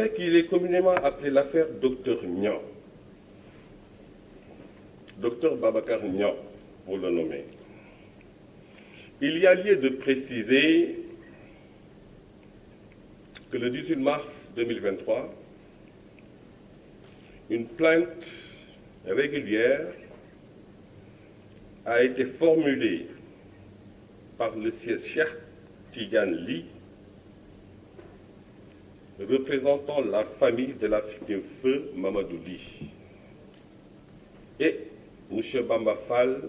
l'affaire qu'il est communément appelée l'affaire Dr Niang, Dr Babacar Niang, pour le nommer. Il y a lieu de préciser que le 18 mars 2023, une plainte régulière a été formulée par le sieur Cheikh Tidiane Ly, représentant la famille de la victime feu Mamadou Ly, et M. Bamba Fall,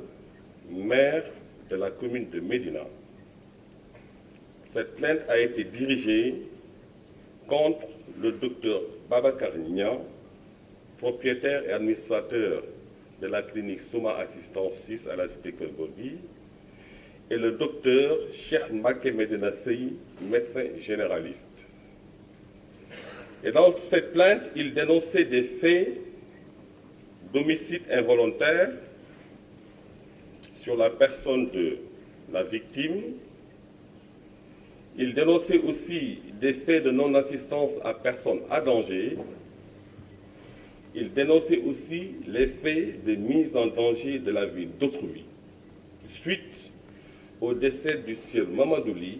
maire de la commune de Médina. Cette plainte a été dirigée contre le docteur Babacar Niang, propriétaire et administrateur de la clinique Souma Assistance 6 à la cité Keur-Gorgui, et le docteur Cheikh Mbacké Medina Sey, médecin généraliste. Et dans cette plainte, il dénonçait des faits d'homicide involontaire sur la personne de la victime. Il dénonçait aussi des faits de non-assistance à personne à danger. Il dénonçait aussi les faits de mise en danger de la vie d'autrui suite au décès du sieur Mamadou Ly,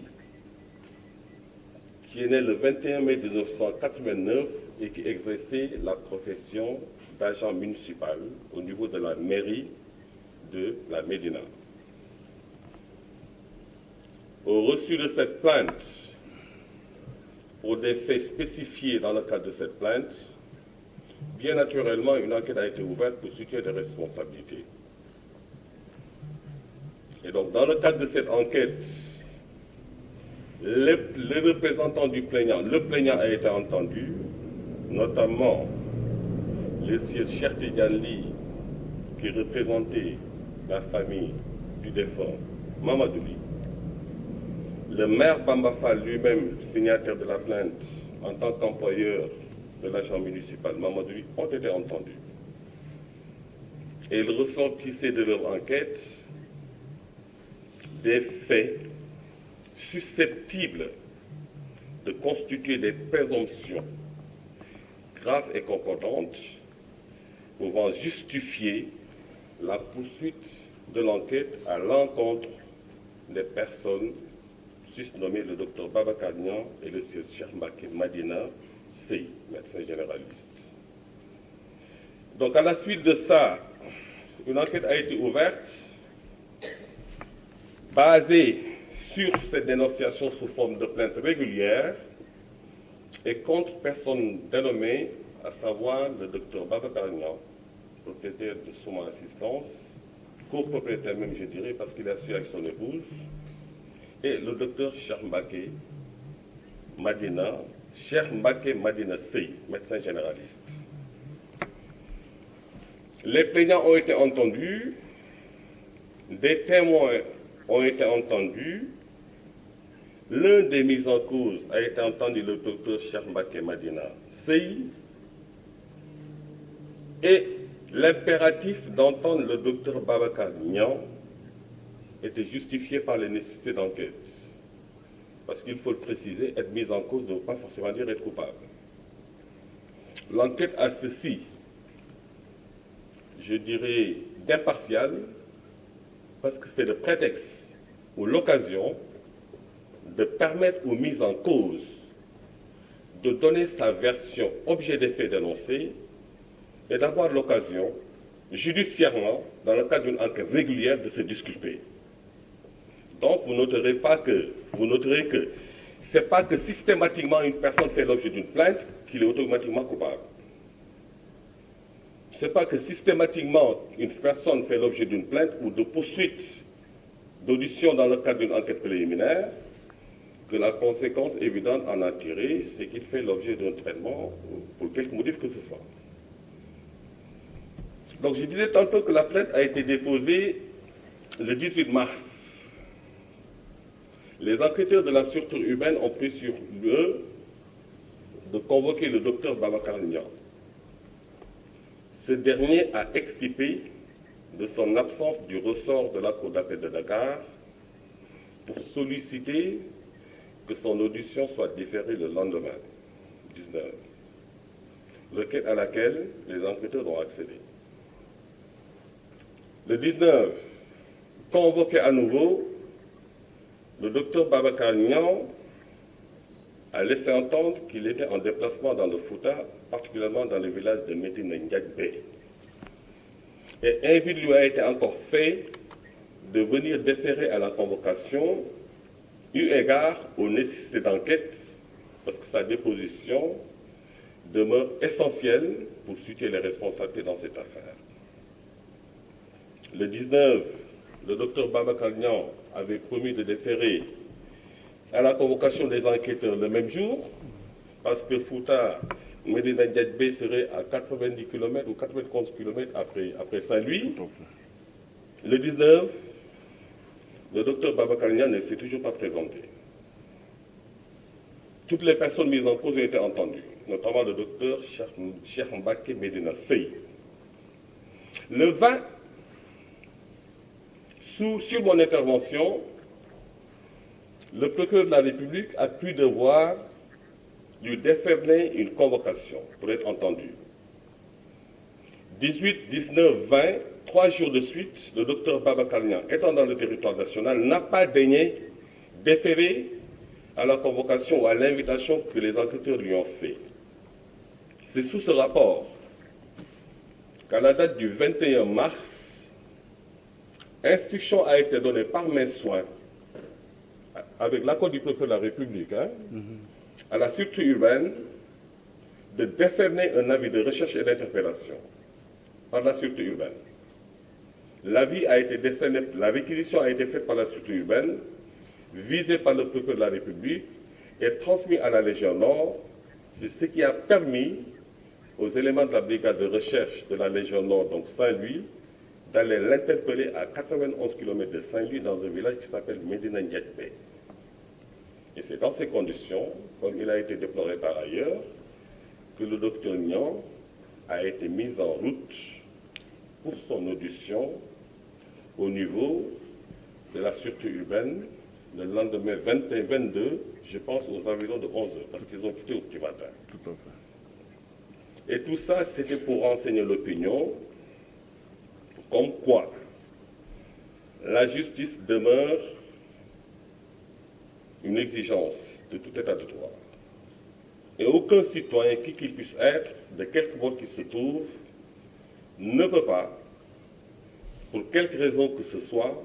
qui est né le 21 mai 1989 et qui exerçait la profession d'agent municipal au niveau de la mairie de la Médina. Au reçu de cette plainte, pour des faits spécifiés dans le cadre de cette plainte, bien naturellement, une enquête a été ouverte pour situer des responsabilités. Et donc, dans le cadre de cette enquête, les représentants du plaignant, le plaignant a été entendu, notamment le sieur Cheikh Tidiane Ly, qui représentait la famille du défunt Mamadou Ly. Le maire Bamba Fall lui-même, signataire de la plainte, en tant qu'employeur de l'agent municipal Mamadou Ly, ont été entendus. Et ils ressortissaient de leur enquête des faits susceptibles de constituer des présomptions graves et concordantes pouvant justifier la poursuite de l'enquête à l'encontre des personnes susnommées le docteur Babacar Niang et le sieur Cheikh Mbacké Medina Sey, médecin généraliste. Donc à la suite de ça, une enquête a été ouverte basée sur cette dénonciation sous forme de plainte régulière et contre personne dénommée, à savoir le docteur Babacar Niang, propriétaire de Souma Assistance, copropriétaire même je dirais parce qu'il a su avec son épouse, et le docteur Cheikh Mbacké Medina Sey, médecin généraliste. Les plaignants ont été entendus, des témoins ont été entendus. L'un des mis en cause a été entendu, le docteur Cheikh Mbacké Medina Sey, et l'impératif d'entendre le docteur Babacar Niang était justifié par les nécessités d'enquête. Parce qu'il faut le préciser, être mis en cause ne veut pas forcément dire être coupable. L'enquête a ceci, je dirais, d'impartial, parce que c'est le prétexte ou l'occasion de permettre aux mises en cause de donner sa version objet des faits dénoncés et d'avoir l'occasion, judiciairement, dans le cadre d'une enquête régulière, de se disculper. Donc vous noterez que ce n'est pas que systématiquement une personne fait l'objet d'une plainte qu'il est automatiquement coupable. Ce n'est pas que systématiquement une personne fait l'objet d'une plainte ou de poursuite d'audition dans le cadre d'une enquête préliminaire que la conséquence évidente en a tiré, c'est qu'il fait l'objet d'un traitement pour quelque motif que ce soit. Donc je disais tantôt que la plainte a été déposée le 18 mars. Les enquêteurs de la sûreté urbaine ont pris sur eux de convoquer le docteur Babacar Niang. Ce dernier a excipé de son absence du ressort de la cour d'appel de Dakar pour solliciter que son audition soit différée le lendemain, 19. à laquelle les enquêteurs ont accédé. Le 19, convoqué à nouveau, le docteur Babacar Niang a laissé entendre qu'il était en déplacement dans le Fouta, particulièrement dans le village de Médina Ndiagbé. Et invite lui a été encore fait de venir déférer à la convocation, eu égard aux nécessités d'enquête, parce que sa déposition demeure essentielle pour situer les responsabilités dans cette affaire. Le 19, le docteur Babacar Niang avait promis de déférer à la convocation des enquêteurs le même jour, parce que Fouta, Médina Ndiagbé serait à 90 km ou 91 km après Saint-Louis. Le 19, le docteur Babacar Niang ne s'est toujours pas présenté. Toutes les personnes mises en cause ont été entendues, notamment le docteur Cheikh Mbacké Médina Sey. Le 20, sur mon intervention, le procureur de la République a cru devoir lui décerner une convocation pour être entendu. 18, 19, 20, 3 jours de suite, le docteur Babacar Niang, étant dans le territoire national, n'a pas daigné déférer à la convocation ou à l'invitation que les enquêteurs lui ont fait. C'est sous ce rapport qu'à la date du 21 mars, instruction a été donnée par mes soins, avec l'accord du procureur de la République, à la sûreté urbaine, de décerner un avis de recherche et d'interpellation par la sûreté urbaine. L'avis a été décerné, la réquisition a été faite par la sûreté urbaine, visée par le procureur de la République et transmis à la Légion Nord. C'est ce qui a permis aux éléments de la brigade de recherche de la Légion Nord, donc Saint-Louis, d'aller l'interpeller à 91 km de Saint-Louis dans un village qui s'appelle Médina Ndiagbé. Et c'est dans ces conditions, comme il a été déploré par ailleurs, que le docteur Niang a été mis en route pour son audition au niveau de la sûreté urbaine le lendemain 21-22, je pense aux environs de 11 heures, parce qu'ils ont quitté au petit matin. Tout à fait. Et tout ça, c'était pour renseigner l'opinion, comme quoi la justice demeure une exigence de tout état de droit. Et aucun citoyen, qui qu'il puisse être, de quelque bord qu'il se trouve, ne peut pas, pour quelque raison que ce soit,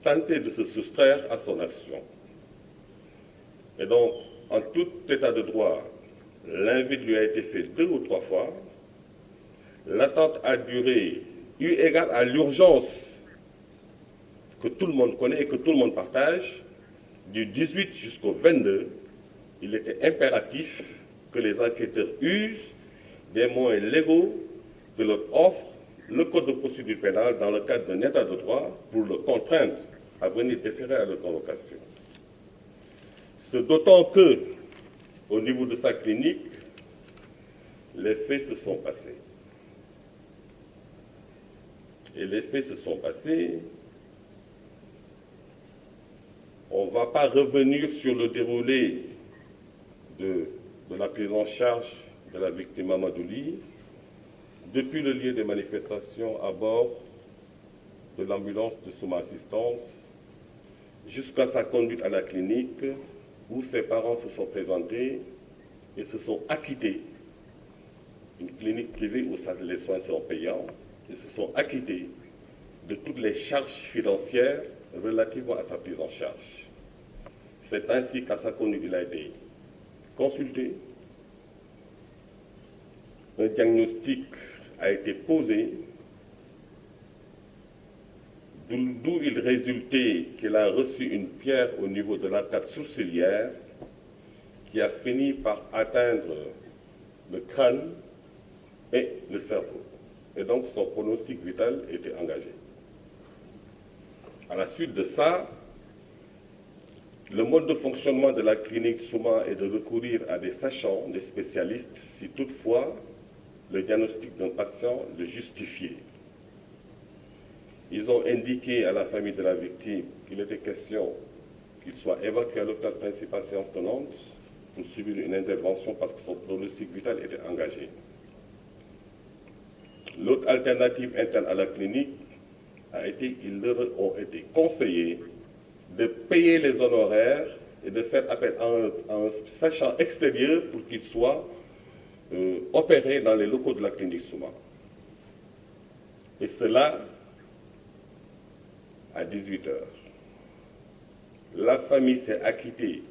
tenter de se soustraire à son action. Et donc, en tout état de droit, l'invite lui a été fait 2 ou 3 fois. L'attente a duré, eu égard à l'urgence que tout le monde connaît et que tout le monde partage, du 18 jusqu'au 22, il était impératif que les enquêteurs usent des moyens légaux que leur offre le Code de procédure pénale dans le cadre d'un état de droit pour le contraindre à venir déférer à leur convocation. C'est d'autant que, au niveau de sa clinique, les faits se sont passés. Et les faits se sont passés. On ne va pas revenir sur le déroulé de la prise en charge de la victime Amadouli depuis le lieu des manifestations à bord de l'ambulance de Souma Assistance jusqu'à sa conduite à la clinique où ses parents se sont présentés et se sont acquittés. Une clinique privée où les soins sont payants et se sont acquittés de toutes les charges financières relativement à sa prise en charge. C'est ainsi qu'à sa conduite, il a été consulté. Un diagnostic a été posé, d'où il résultait qu'il a reçu une pierre au niveau de l'arcade sourcilière qui a fini par atteindre le crâne et le cerveau. Et donc son pronostic vital était engagé. À la suite de ça, le mode de fonctionnement de la clinique Souma est de recourir à des sachants, des spécialistes, si toutefois le diagnostic d'un patient le justifiait. Ils ont indiqué à la famille de la victime qu'il était question qu'il soit évacué à l'hôpital principal séance tenante pour subir une intervention parce que son pronostic vital était engagé. L'autre alternative interne à la clinique a été qu'ils leur ont été conseillés de payer les honoraires et de faire appel à un sachant extérieur pour qu'il soit opéré dans les locaux de la clinique Souma. Et cela à 18 heures. La famille s'est acquittée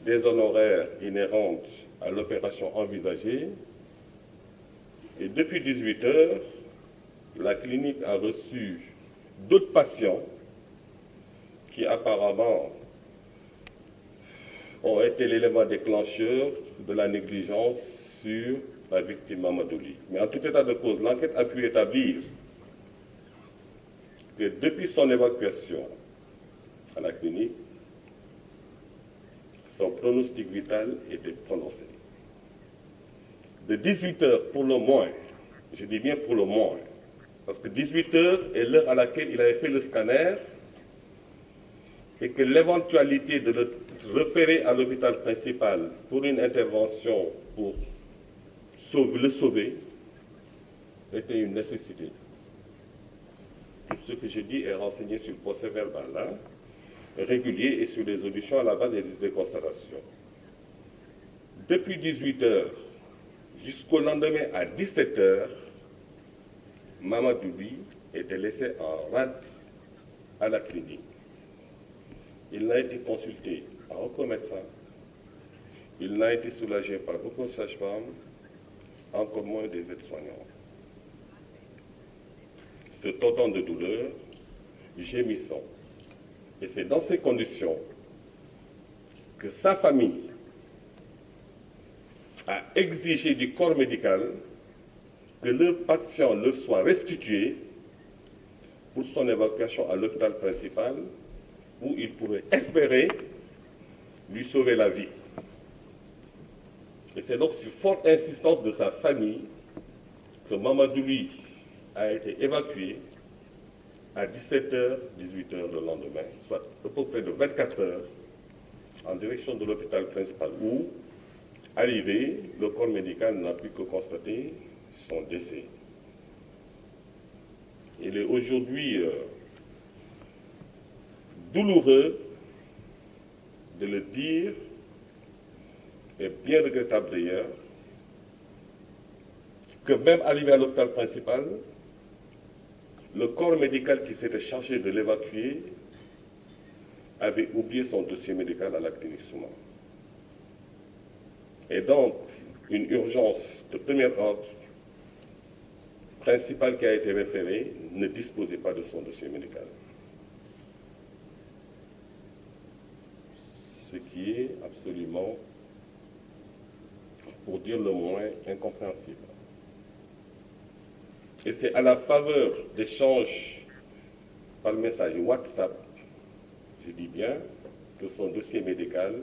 des honoraires inhérents à l'opération envisagée. Et depuis 18 heures, la clinique a reçu d'autres patients qui apparemment ont été l'élément déclencheur de la négligence sur la victime Mamadouli. Mais en tout état de cause, l'enquête a pu établir que depuis son évacuation à la clinique, son pronostic vital était prononcé. De 18 heures pour le moins, je dis bien pour le moins, parce que 18 heures est l'heure à laquelle il avait fait le scanner et que l'éventualité de le référer à l'hôpital principal pour une intervention pour le sauver était une nécessité. Tout ce que je dis est renseigné sur le procès verbal régulier et sur les auditions à la base des constatations. Depuis 18 heures jusqu'au lendemain à 17 heures, Mamadouli était laissé en rade à la clinique. Il n'a été consulté par aucun médecin, il n'a été soulagé par aucune sage-femme, encore moins des aides-soignants. Se tordant de douleur, gémissant. Et c'est dans ces conditions que sa famille a exigé du corps médical que leur patient leur soit restitué pour son évacuation à l'hôpital principal où il pourrait espérer lui sauver la vie. Et c'est donc sur forte insistance de sa famille que Mamadouli a été évacué à 17h, 18h le lendemain, soit à peu près de 24 heures, en direction de l'hôpital principal où, arrivé, le corps médical n'a pu que constater son décès. Il est aujourd'hui douloureux de le dire, et bien regrettable d'ailleurs, que même arrivé à l'hôpital principal, le corps médical qui s'était chargé de l'évacuer avait oublié son dossier médical à la clinique Souma. Et donc, une urgence de premier ordre principale qui a été référée ne disposait pas de son dossier médical. Ce qui est absolument, pour dire le moins, incompréhensible. Et c'est à la faveur d'échanges par message WhatsApp, je dis bien, que son dossier médical,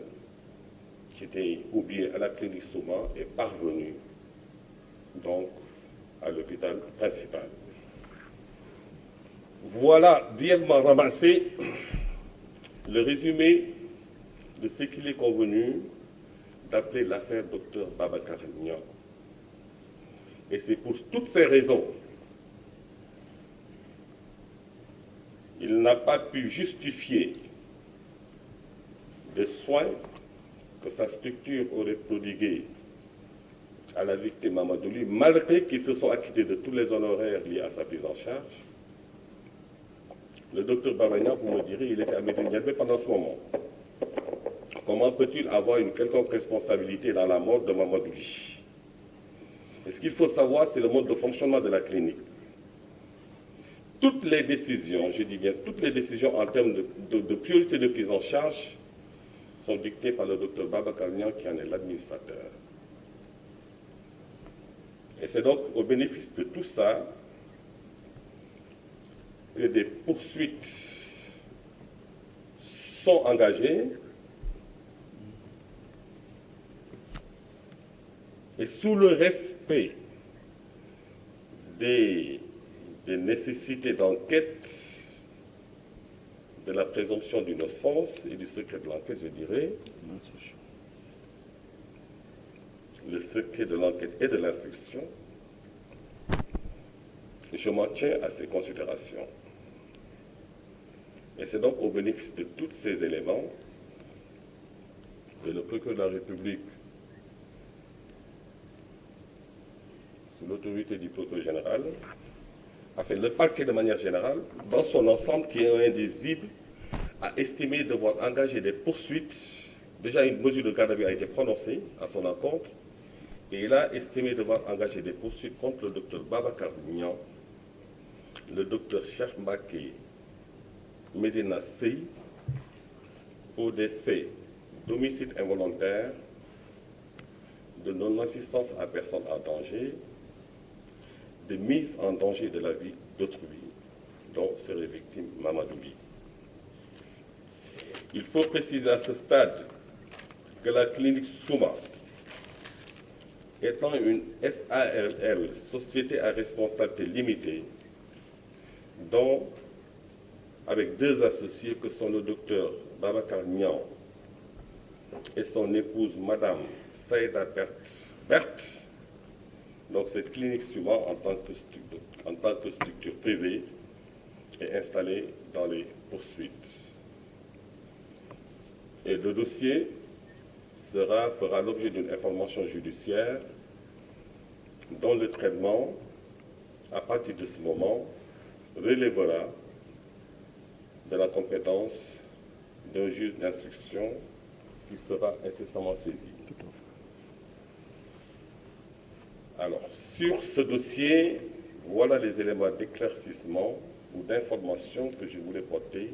qui était oublié à la clinique Souma, est parvenu donc à l'hôpital principal. Voilà brièvement ramassé le résumé de ce qu'il est convenu d'appeler l'affaire Dr Babacar Niang. Et c'est pour toutes ces raisons il n'a pas pu justifier des soins que sa structure aurait prodigués à la victime Mamadouli, malgré qu'ils se sont acquittés de tous les honoraires liés à sa prise en charge. Le docteur Babagnan, vous me direz, il était à Médine Dialbé pendant ce moment. Comment peut-il avoir une quelconque responsabilité dans la mort de Mamadouli? Et ce qu'il faut savoir, c'est le mode de fonctionnement de la clinique. Toutes les décisions, je dis bien toutes les décisions en termes de priorité de prise en charge sont dictées par le docteur Babacar Niang qui en est l'administrateur. Et c'est donc au bénéfice de tout ça que des poursuites sont engagées et sous le respect des nécessités d'enquête, de la présomption d'innocence et du secret de l'enquête, je dirais, le secret de l'enquête et de l'instruction, Je m'en tiens à ces considérations. Et c'est donc au bénéfice de tous ces éléments que le procureur de la République, sous l'autorité du procureur général, a fait le parquet de manière générale, dans son ensemble qui est indivisible, a estimé devoir engager des poursuites. Déjà, une mesure de garde à vue a été prononcée à son encontre, et il a estimé devoir engager des poursuites contre le docteur Babacar Niang, le docteur Cheikh Mbacké Medina Sey, pour des faits d'homicide involontaire, de non-assistance à personne en danger, de mise en danger de la vie d'autrui, dont serait victime Mamadou Ly. Il faut préciser à ce stade que la clinique Souma, étant une SARL, société à responsabilité limitée, dont, avec deux associés que sont le docteur Babacar Niang et son épouse Madame Saïda Berthe, donc cette clinique Souma, en tant que structure privée, est installée dans les poursuites. Et le dossier fera l'objet d'une information judiciaire dont le traitement, à partir de ce moment, relèvera de la compétence d'un juge d'instruction qui sera incessamment saisi. Alors, sur ce dossier, voilà les éléments d'éclaircissement ou d'information que je voulais porter